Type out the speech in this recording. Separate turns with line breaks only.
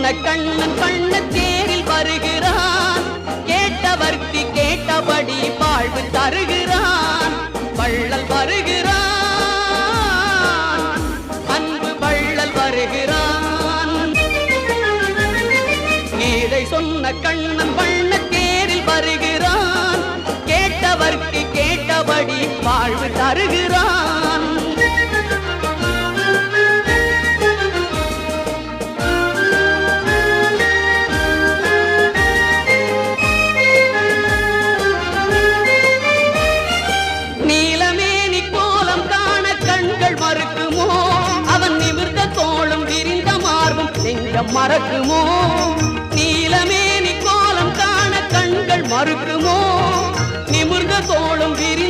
சொன்ன கண்ணன் பண்ண தேரில் வருகிறான். கேட்டவர்க்கு கேட்டபடி வாழ்வு தருகிறான். வள்ளல் வருகிறான், அன்பு வள்ளல் வருகிறான். கீதை சொன்ன கண்ணன் பண்ண தேரில் வருகிறான். கேட்டவர்க்கு கேட்டபடி வாழ்வு தருகிறான். நீலமேனி கோலம் காண கண்கள் மறுக்குமோ? அவன் நிமிர்ந்த தோளும் விரிந்த மார்பும் நெஞ்சம் மறக்குமோ? நீலமேனி கோலம் காண கண்கள் மறுக்குமோ? நிமிர்ந்த தோளும் விரிந்த